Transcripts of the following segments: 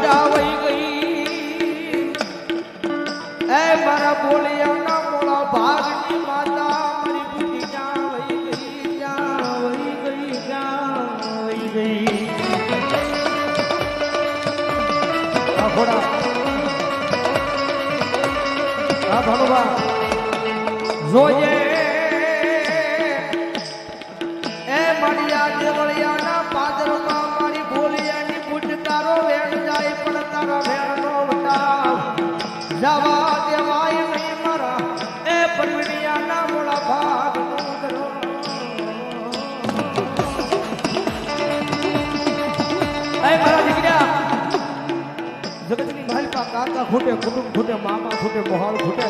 ક્યાં વહી ગઈ એ મારા બોલિયાના મોળા ભાગની માતા મારી બુદ્ધિ ક્યાં વહી ગઈ ક્યાં વહી ગઈ ક્યાં વહી ગઈ આ ઘોડા આ ભણવા જોજે એ મળ્યા દેવળિયાના પાદરમાં મારી બોલિયાની બુદ્ધ તારો વેણ જાય પણ તારા વેણનો વટાવ જવા દેવાય નહીં મારા એ પરવણિયાના મોળા ભાગનો કરો એ મારા દીકરા જગતની માલિકા કાકા ખૂટે કુટુંબ ખૂટે મામા ખૂટે મોહાલ ખૂટે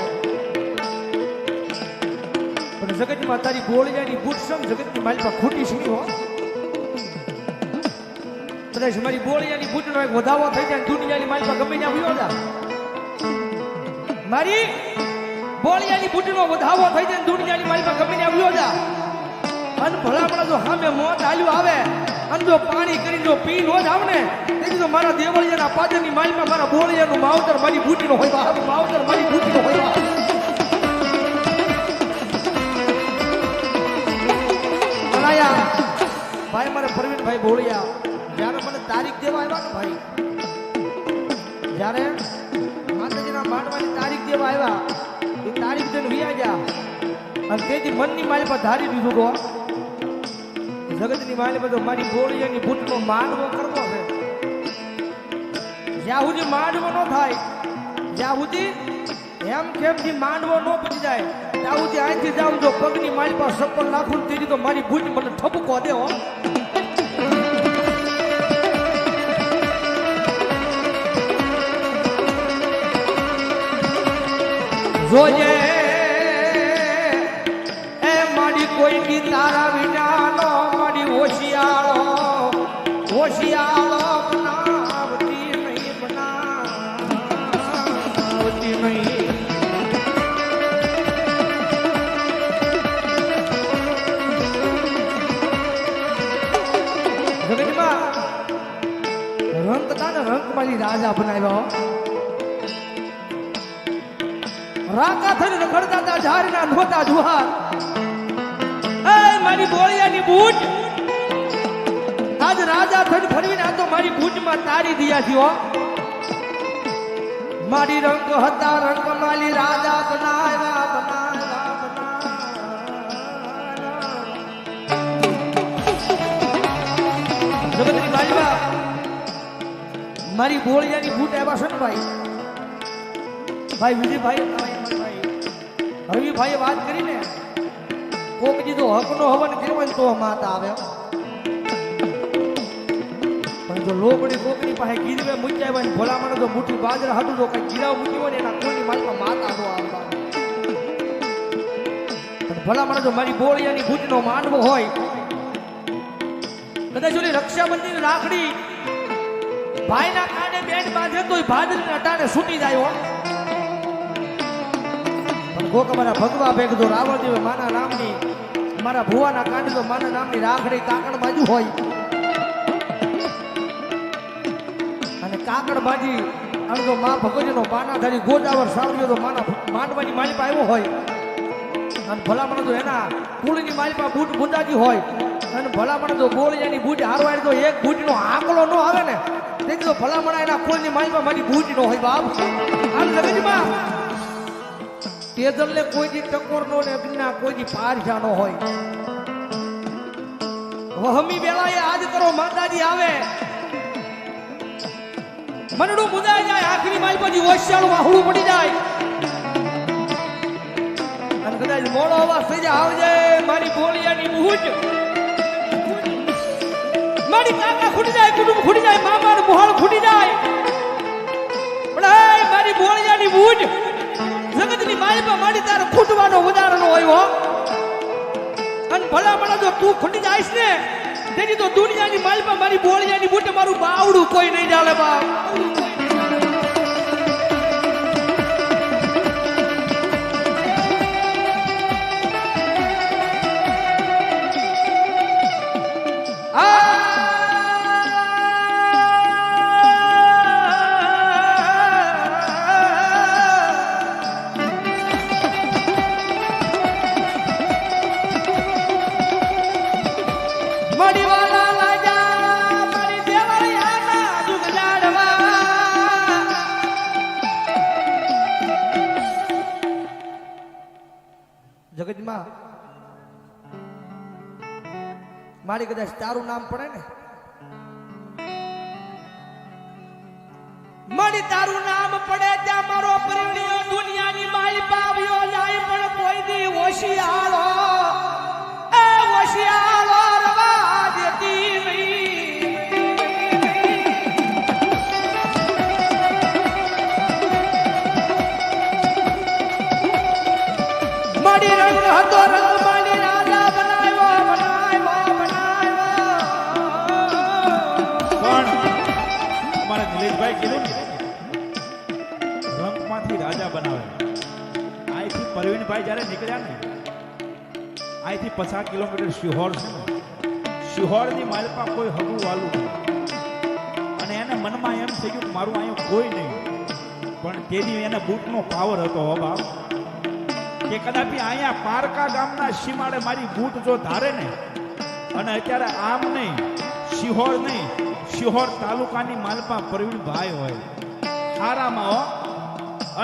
પણ જગતમાં તારી બોળિયાની બુટ સમ જગતની માલિકા ખૂટી શકી હો કદાચ મારી બોળિયાની બુટનો એક વધાવો થઈ જાય દુનિયાની માલિકા ગમે ત્યાં ભૂયો જા મારી બોળિયાની બુટનો વધાવો થઈ જાય દુનિયાની માલિકા ગમે ત્યાં ભૂયો જા અન ભલામણા જો સામે મોત આલ્યું આવે અને જો પાણી કરી જો પી નો જ આવને તેથી તો મારા દેવળિયાના પાદરની માલમાં મારા બોળિયાનું માવતર મારી બુટીનો હોય માવતર મારી બુટીનો હોય અનાયા ભાઈ મારા પ્રવીણભાઈ બોળિયા જ્યારે મને તારીખ દેવા આવ્યા ને ભાઈ જ્યારે માતાજીના માંડવાની તારીખ દેવા આવ્યા એ તારીખ જઈને વિયા ગયા અને તેથી મનની માલ પર ધારી દીધું તો જગતની માલી બધો મારી બોળિયાની બુટનો માંડવો કરવો છે જ્યાં સુધી માંડવો ન થાય જ્યાં સુધી એમ કેમથી માંડવો ન પડી જાય ત્યાં સુધી અહીંથી જાઉં જો પગની મારી પાસે સપ્પલ નાખું તેની તો મારી બુટ મને ઠપકો દે હો જોજે એ મારી કોઈ દી તારા વિનાનો હોશિયાળો બનાવતી નહીં બનાવતી નહીં જગતમાં રંગ હતા ને રંગ મારી રાજા બનાવ્યો રાકા થઈને રખડતા હતા ઝાડના નહોતા જુહાર એ મારી બોળિયાની બૂટ આજ રાજા થઈને ફરવીને આ તો મારી બૂટમાં તારી દિયા થયો મારી રંગ હતા રંગ માલી રાજા બનાવ્યા જગતની બાજુમાં મારી બોળિયાની બૂટ આવ્યા છે ને ભાઈ વિજયભાઈ રવિભાઈએ વાત કરીને કોક દીધો હકનો હવન કેવાય તો માતા આવે પણ જો લોબડી કોકની પાસે ગીરવે મૂક્યા હોય ને ભલામણ જો મુઠ્ઠી બાજરા હાટું જો કઈ ગીરાવ મૂકી હોય ને એના કોઈની માલમાં માતા નો આવતા પણ ભલામણ જો મારી બોળિયાની ભૂજનો માંડવો હોય કદાચ ઓલી રક્ષાબંધીની રાખડી ભાઈના કાને બેન બાંધે તોય ભાદરીના અટાણે છૂટી જાય હો કોક મારા ભગવા ભેગ જો રાવણ દેવે માના નામની મારા ભુવાના કાંડે તો માના નામની રાખડી કાકડ બાજુ હોય અને કાકડ બાજી અને તો મા ભગવતીનો પાનાધારી ગોદાવર સાવરીઓ તો માના માંડવાની માલિપા આવ્યો હોય અને ભલામણ તો એના કુળની માલિપા બૂટ બુંદાજી હોય અને ભલામણ તો બોળિયાની બૂટ હારવાડી તો એક બૂટનો આંકડો ન આવે ને તેથી તો ભલામણ એના કુળની માલિપા મારી બૂટ ન હોય બાપ આમ જગતમાં તેજલને કોઈ દી ટકોર નો ને અગ્નિના કોઈ દી પારખા નો હોય વહમી વેળાએ આજ કરો માતાજી આવે મનડું મુદાઈ જાય આખરી માલ પછી ઓશિયાળું વાહુડું પડી જાય અને કદાચ મોડો અવાજ થઈ જાય આવજે મારી બોળિયાની બૂટ મારી કાકા ખૂટી જાય કુટુંબ ખૂટી જાય મામા ને મોહાળ ખૂટી જાય પણ મારી બોળિયાની બૂટ જગતની માલિકા મારી તારે ખૂટવાનો વધારો હોય હો અને ભલામણા જો તું ખૂટી જાઈશ ને તેની તો દુનિયાની માલિકા મારી બોળિયાની બૂટે મારું બાવડું કોઈ નહીં ચાલે બાપ જગતમાં મારી કદાચ તારું નામ પડે ને, મારી તારું નામ પડે ત્યાં મારો પરિણ્યો દુનિયાની મારી પાવ્યો જાય, પણ કોઈ દી હોશિયારો એ હોશિયારો રવા દેતી નહીં. મારી રંગ હતો રંગ મારી રાજા બનાવ્યો પણ અમારા નિલેશભાઈ કીધું ને રંગમાંથી રાજા બનાવે. અહીંથી પરવીનભાઈ જ્યારે નીકળ્યા ને અહીંથી 50 કિલોમીટર શિહોર છે ને, શિહોરની માલપા કોઈ હગું વાલું નહીં. અને એને મનમાં એમ થઈ ગયું કે મારું અહીંયા કોઈ નહીં. પણ તેની એને બૂટનો પાવર હતો હો બાપ, કે કદાચ અહીંયા પારકા ગામના સીમાડે મારી બૂટ જો ધારે ને, અને અત્યારે આમ નહીં શિહોર નહીં, શિહોર તાલુકાની માલપા પ્રવીણભાઈ હોય હારામાં હો,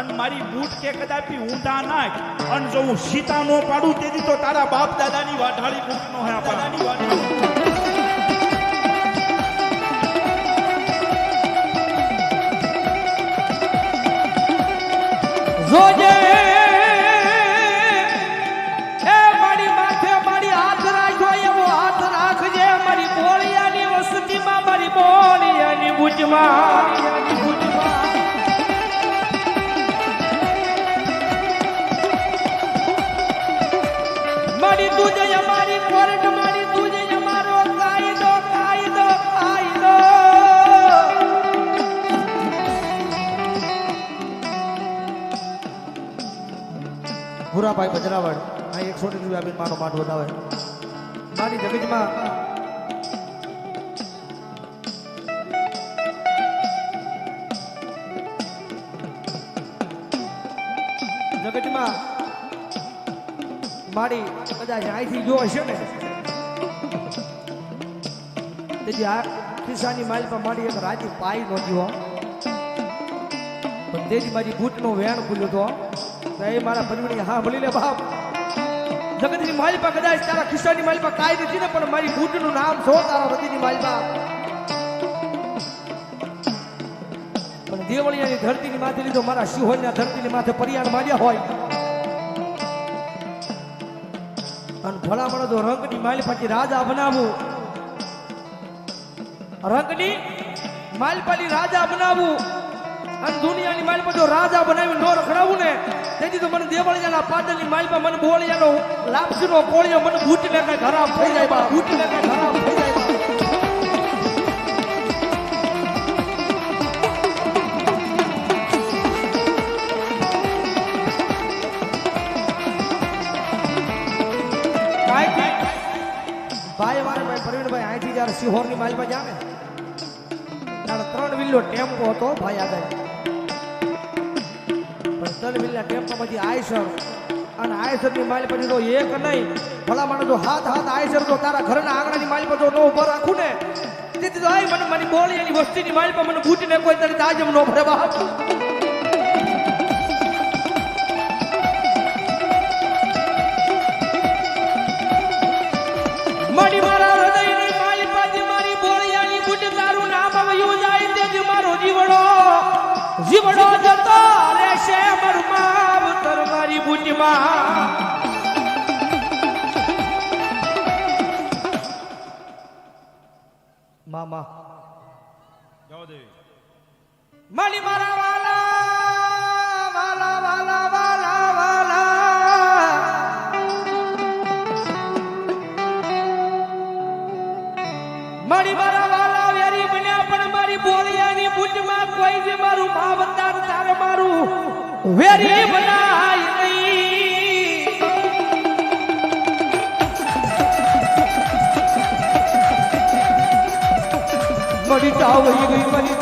અને મારી બૂટ કે કદાચ ઊંધા નાખ, અને જો હું સીતા નો પાડું તેથી તો તારા બાપ દાદાની વાઢાળી બૂટ નો હોય દાદાની વાઢાળી. જોજે એ મારી માથે મારી હાથ રાખજો, એવો હાથ રાખજે મારી બોળિયાની વસતીમાં, મારી બોળિયાની બુજમાં. મારી તુજે અમારી કોર્ટ, મારી તુજે અમારો કાયદો કાયદો કાયદો. ભૂરાભાઈ બજરાવડ આ 100 રૂપિયા માનો માટ વધાવે. મારી જગતમાં જગતમાં મારી કદાચ અહીંથી જો હશે ને તેથી આ ખિસ્સાની માલ પર મારી એક રાજી પાઈ નહોતી હો, પણ તેથી મારી બૂટનો વેણ ખુલ્યો હતો. એ મારા પરિવણી હા ભલી લે બાપ, જગતની માલ પર કદાચ તારા ખિસ્સાની માલ પર કાંઈ નથી ને, પણ મારી બૂટનું નામ છો તારા હૃદયની માલ પર. પણ દેવળિયાની ધરતીની માથે લીધો, મારા શિહોરની ધરતીની માથે પરિયાણ માર્યા હોય, અને ભલામણ તો રંગની માલ પાછી રાજા બનાવવું, રંગની માલ પાછી રાજા બનાવવું, અને દુનિયાની માલ પર જો રાજા બનાવી નો રખડાવું ને, તેથી તો મને દેવળિયાના પાટણની માલ પર મને બોળિયાનો લાપસીનો કોળિયો મને બૂટ ને કઈ ખરાબ થઈ જાય બા, બૂટ ને કઈ ખરાબ થઈ જાય બા. ભાઈ મારે ભાઈ પ્રવીણભાઈ અહીંથી જયારે શિહોરની માલમાં જામે ત્યારે 3 વ્હીલનો ટેમ્પો હતો ભાઈ આગળ, પણ 3 વ્હીલના ટેમ્પોમાંથી આયસર, અને આયસરની માલ પછી તો એક નહીં ભલા મને જો હાથ આયસર તો તારા ઘરના આંગણાની માલ પર જો ન ઉભો રાખું ને, તેથી તો આય મને મારી બોળિયાની વસ્તીની માલ પર મને બૂટીને કોઈ તરી તાજમ ન ભરે બાપ. મારી મારા હૃદયની માલી પાછી મારી બોળિયાની બુટ તારું નામ આવ્યું જાય, તેથી મારો જીવડો જતો રહેશે મરમાવ તર મારી બુટમાં. મામા જાઓ દેવી માલી મારા વાલા વાલા વાલા વાલા વાલા. મારી મારા વાલા વેરી બન્યા, પણ મારી બોળિયાની બુટમાં કોઈ જે મારું માવતર તારે મારું વેરી બનાય નહીં. મરી જાવ ગઈ મરી